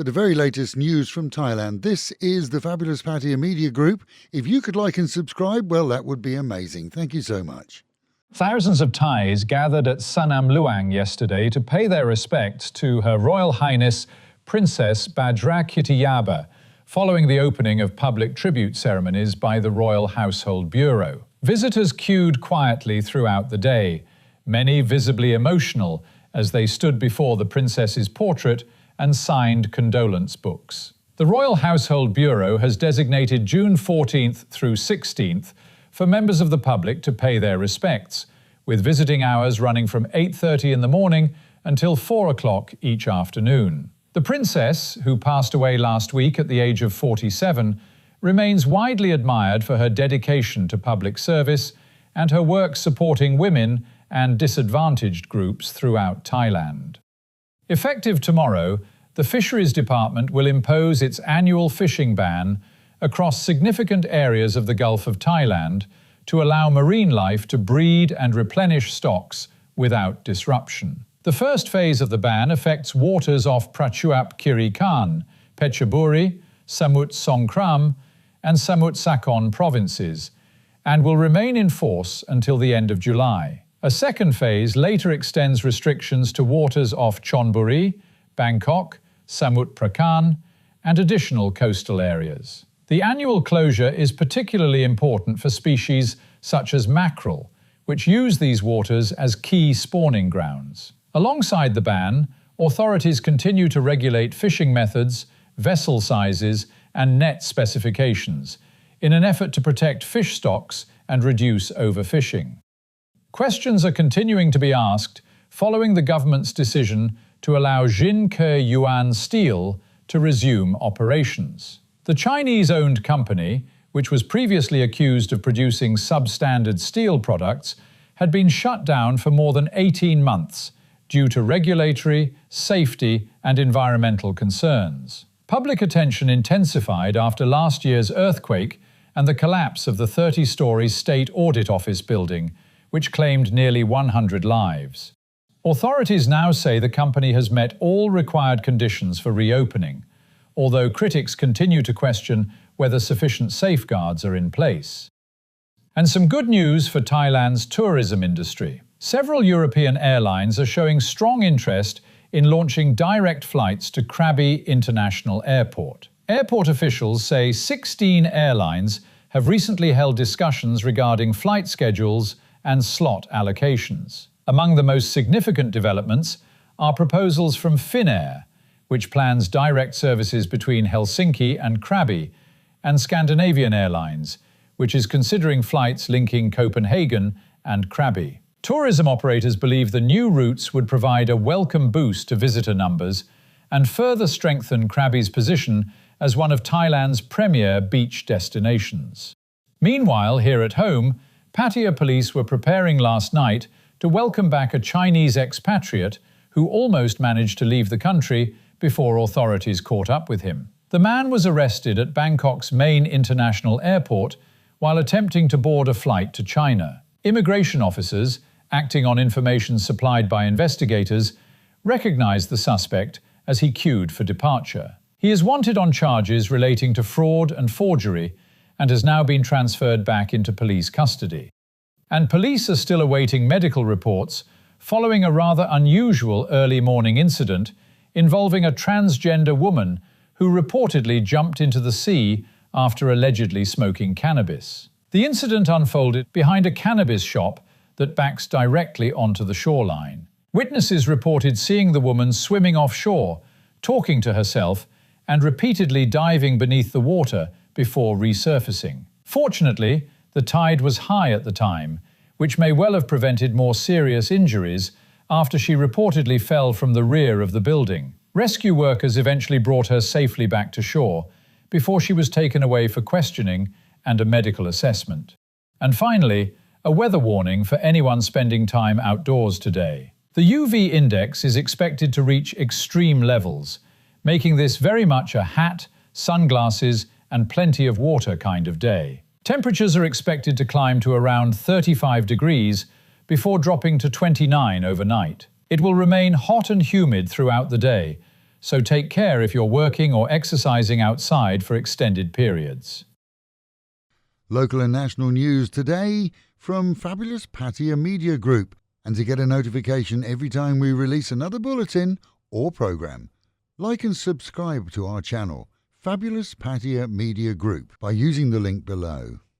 for the very latest news from Thailand. This is the fabulous Pattaya Media Group. If you could like and subscribe, well, that would be amazing. Thank you so much. Thousands of Thais gathered at Sanam Luang yesterday to pay their respects to Her Royal Highness Princess Bajrakitiyabha, following the opening of public tribute ceremonies by the Royal Household Bureau. Visitors queued quietly throughout the day, many visibly emotional as they stood before the princess's portrait and signed condolence books. The Royal Household Bureau has designated June 14th through 16th for members of the public to pay their respects, with visiting hours running from 8:30 in the morning until 4 o'clock each afternoon. The princess, who passed away last week at the age of 47, remains widely admired for her dedication to public service and her work supporting women and disadvantaged groups throughout Thailand. Effective tomorrow, the Fisheries Department will impose its annual fishing ban across significant areas of the Gulf of Thailand to allow marine life to breed and replenish stocks without disruption. The first phase of the ban affects waters off Prachuap Khiri Khan, Phetchaburi, Samut Songkhram, and Samut Sakhon provinces, and will remain in force until the end of July. A second phase later extends restrictions to waters off Chonburi, Bangkok, Samut Prakan, and additional coastal areas. The annual closure is particularly important for species such as mackerel, which use these waters as key spawning grounds. Alongside the ban, authorities continue to regulate fishing methods, vessel sizes, and net specifications in an effort to protect fish stocks and reduce overfishing. Questions are continuing to be asked following the government's decision to allow Jin Ke Yuan Steel to resume operations. The Chinese-owned company, which was previously accused of producing substandard steel products, had been shut down for more than 18 months due to regulatory, safety, and environmental concerns. Public attention intensified after last year's earthquake and the collapse of the 30-story State Audit Office building, which claimed nearly 100 lives. Authorities now say the company has met all required conditions for reopening, although critics continue to question whether sufficient safeguards are in place. And some good news for Thailand's tourism industry. Several European airlines are showing strong interest in launching direct flights to Krabi International Airport. Airport officials say 16 airlines have recently held discussions regarding flight schedules and slot allocations. Among the most significant developments are proposals from Finnair, which plans direct services between Helsinki and Krabi, and Scandinavian Airlines, which is considering flights linking Copenhagen and Krabi. Tourism operators believe the new routes would provide a welcome boost to visitor numbers and further strengthen Krabi's position as one of Thailand's premier beach destinations. Meanwhile, here at home, Pattaya police were preparing last night to welcome back a Chinese expatriate who almost managed to leave the country before authorities caught up with him. The man was arrested at Bangkok's main international airport while attempting to board a flight to China. Immigration officers, acting on information supplied by investigators, recognized the suspect as he queued for departure. He is wanted on charges relating to fraud and forgery and has now been transferred back into police custody. And police are still awaiting medical reports following a rather unusual early morning incident involving a transgender woman who reportedly jumped into the sea after allegedly smoking cannabis. The incident unfolded behind a cannabis shop that backs directly onto the shoreline. Witnesses reported seeing the woman swimming offshore, talking to herself, and repeatedly diving beneath the water before resurfacing. Fortunately, the tide was high at the time, which may well have prevented more serious injuries after she reportedly fell from the rear of the building. Rescue workers eventually brought her safely back to shore before she was taken away for questioning and a medical assessment. And finally, a weather warning for anyone spending time outdoors today. The UV index is expected to reach extreme levels, making this very much a hat, sunglasses, and plenty of water kind of day. Temperatures are expected to climb to around 35 degrees before dropping to 29 overnight. It will remain hot and humid throughout the day, so take care if you're working or exercising outside for extended periods. Local and national news today from fabulous Pattaya Media Group. And to get a notification every time we release another bulletin or program, like and subscribe to our channel, Fabulous Pattaya Media Group, by using the link below.